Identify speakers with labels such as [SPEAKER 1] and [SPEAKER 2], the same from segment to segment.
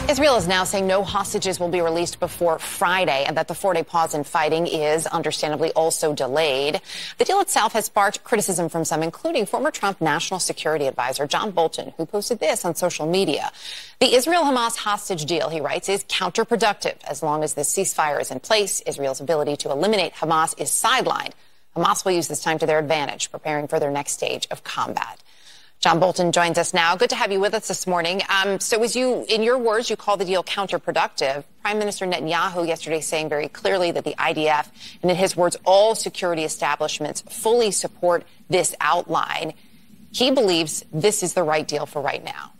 [SPEAKER 1] Israel is now saying no hostages will be released before Friday and that the 4-day pause in fighting is understandably also delayed. The deal itself has sparked criticism from some, including former Trump National Security Advisor John Bolton, who posted this on social media. The Israel-Hamas hostage deal, he writes, is counterproductive. As long as the ceasefire is in place, Israel's ability to eliminate Hamas is sidelined. Hamas will use this time to their advantage, preparing for their next stage of combat. John Bolton joins us now. Good to have you with us this morning. So as you, in your words, you call the deal counterproductive. Prime Minister Netanyahu yesterday saying very clearly that the IDF, and in his words, all security establishments fully support this outline. He believes this is the right deal for right now.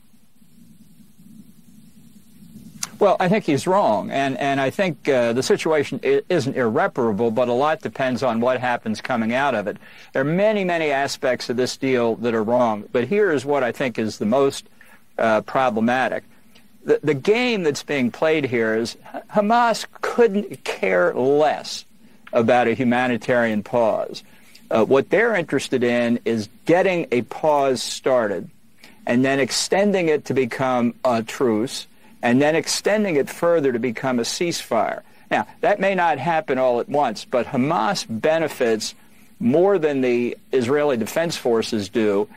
[SPEAKER 2] Well, I think he's wrong, and I think the situation isn't irreparable, but a lot depends on what happens coming out of it. There are many, many aspects of this deal that are wrong, but here is what I think is the most problematic. The game that's being played here is Hamas couldn't care less about a humanitarian pause. What they're interested in is getting a pause started and then extending it to become a truce, and then extending it further to become a ceasefire. Now, that may not happen all at once, but Hamas benefits more than the Israeli Defense Forces do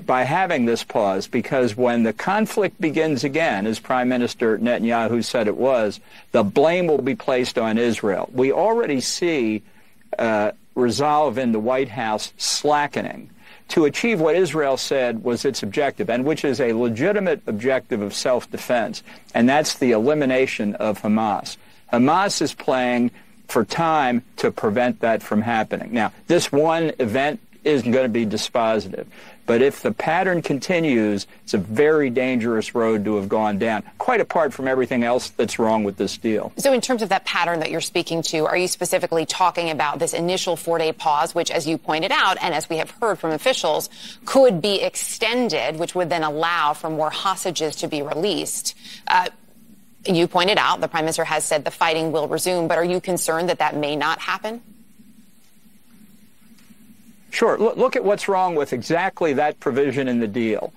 [SPEAKER 2] by having this pause, because when the conflict begins again, as Prime Minister Netanyahu said it was, the blame will be placed on Israel. We already see resolve in the White House slackening to achieve what Israel said was its objective, and which is a legitimate objective of self-defense, and that's the elimination of Hamas. Hamas is playing for time to prevent that from happening. Now, this one event isn't going to be dispositive, but if the pattern continues, it's a very dangerous road to have gone down, quite apart from everything else that's wrong with this deal.
[SPEAKER 1] So in terms of that pattern that you're speaking to, are you specifically talking about this initial 4-day pause, which, as you pointed out, and as we have heard from officials, could be extended, which would then allow for more hostages to be released? You pointed out, the Prime Minister has said the fighting will resume, but are you concerned that that may not happen?
[SPEAKER 2] Sure. Look at what's wrong with exactly that provision in the deal.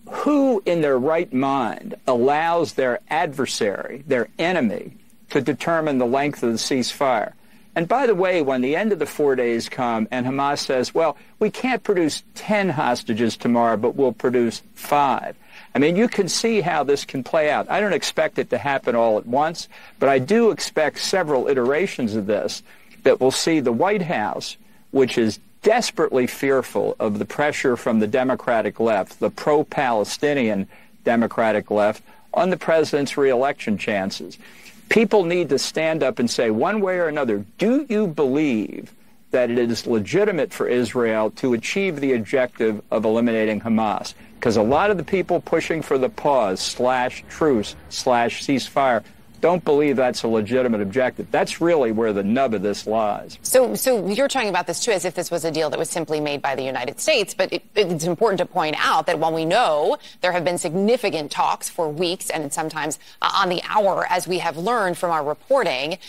[SPEAKER 2] Who in their right mind allows their adversary, their enemy, to determine the length of the ceasefire? And by the way, when the end of the 4 days come and Hamas says, well, we can't produce 10 hostages tomorrow, but we'll produce 5. I mean, you can see how this can play out. I don't expect it to happen all at once, but I do expect several iterations of this that will see the White House, which is desperately fearful of the pressure from the Democratic left, the pro-Palestinian Democratic left, on the president's re-election chances. People need to stand up and say, one way or another, do you believe that it is legitimate for Israel to achieve the objective of eliminating Hamas? Because a lot of the people pushing for the pause / truce / ceasefire don't believe that's a legitimate objective. That's really where the nub of this lies.
[SPEAKER 1] So you're talking about this, too, as if this was a deal that was simply made by the United States. But it's important to point out that while we know there have been significant talks for weeks and sometimes on the hour, as we have learned from our reporting,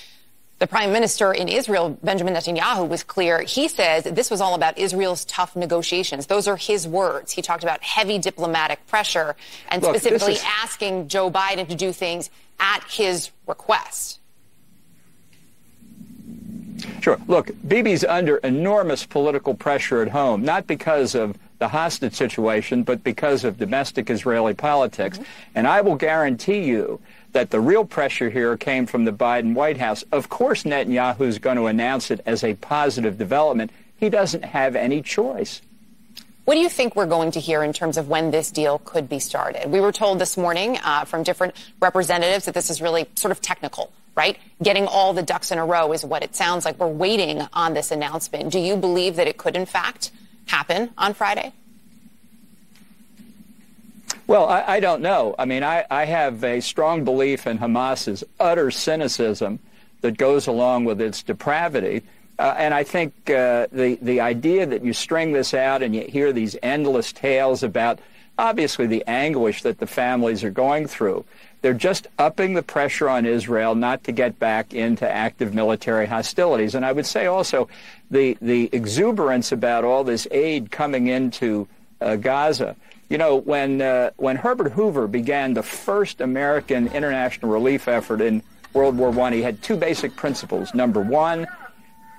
[SPEAKER 1] the Prime Minister in Israel, Benjamin Netanyahu, was clear. He says this was all about Israel's tough negotiations. Those are his words. He talked about heavy diplomatic pressure and specifically asking Joe Biden to do things at his request.
[SPEAKER 2] Sure. Look, Bibi's under enormous political pressure at home, not because of the hostage situation, but because of domestic Israeli politics. And I will guarantee you that the real pressure here came from the Biden White House. Of course, Netanyahu is going to announce it as a positive development. He doesn't have any choice.
[SPEAKER 1] What do you think we're going to hear in terms of when this deal could be started? We were told this morning from different representatives that this is really sort of technical, right? Getting all the ducks in a row is what it sounds like. We're waiting on this announcement. Do you believe that it could, in fact, happen on Friday?
[SPEAKER 2] Well, I don't know. I mean, I have a strong belief in Hamas's utter cynicism that goes along with its depravity. And I think the idea that you string this out and you hear these endless tales about, obviously, the anguish that the families are going through, they're just upping the pressure on Israel not to get back into active military hostilities. And I would say also the exuberance about all this aid coming into Gaza You know, when Herbert Hoover began the first American international relief effort in World War I, he had two basic principles. Number one,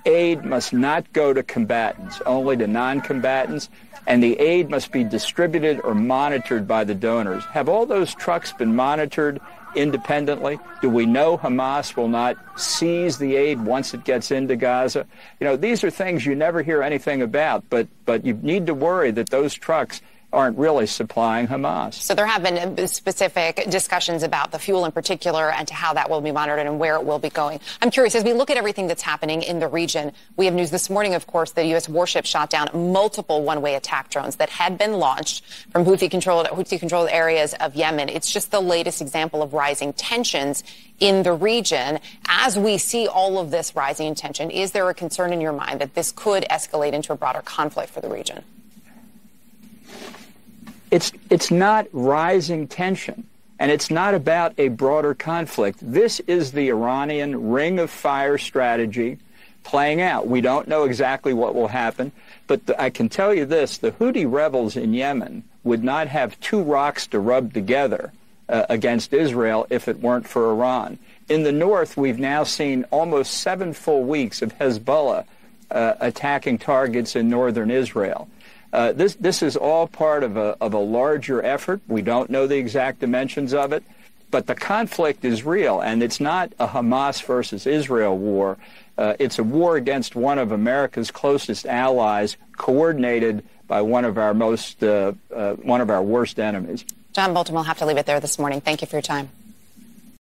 [SPEAKER 2] aid must not go to combatants, only to non-combatants, and the aid must be distributed or monitored by the donors. Have all those trucks been monitored independently? Do we know Hamas will not seize the aid once it gets into Gaza? You know, these are things you never hear anything about, but you need to worry that those trucks aren't really supplying Hamas.
[SPEAKER 1] So there have been specific discussions about the fuel in particular and to how that will be monitored and where it will be going. I'm curious, as we look at everything that's happening in the region, we have news this morning, of course, that U.S. warship shot down multiple one-way attack drones that had been launched from Houthi-controlled areas of Yemen. It's just the latest example of rising tensions in the region. As we see all of this rising tension, is there a concern in your mind that this could escalate into a broader conflict for the region?
[SPEAKER 2] It's not rising tension, and it's not about a broader conflict. This is the Iranian ring of fire strategy playing out. We don't know exactly what will happen, but I can tell you this, the Houthi rebels in Yemen would not have two rocks to rub together against Israel if it weren't for Iran. In the north, we've now seen almost 7 full weeks of Hezbollah attacking targets in northern Israel. This is all part of a larger effort. We don't know the exact dimensions of it, but the conflict is real, and it's not a Hamas versus Israel war. It's a war against one of America's closest allies, coordinated by one of our worst enemies.
[SPEAKER 1] John Bolton, we'll have to leave it there this morning. Thank you for your time.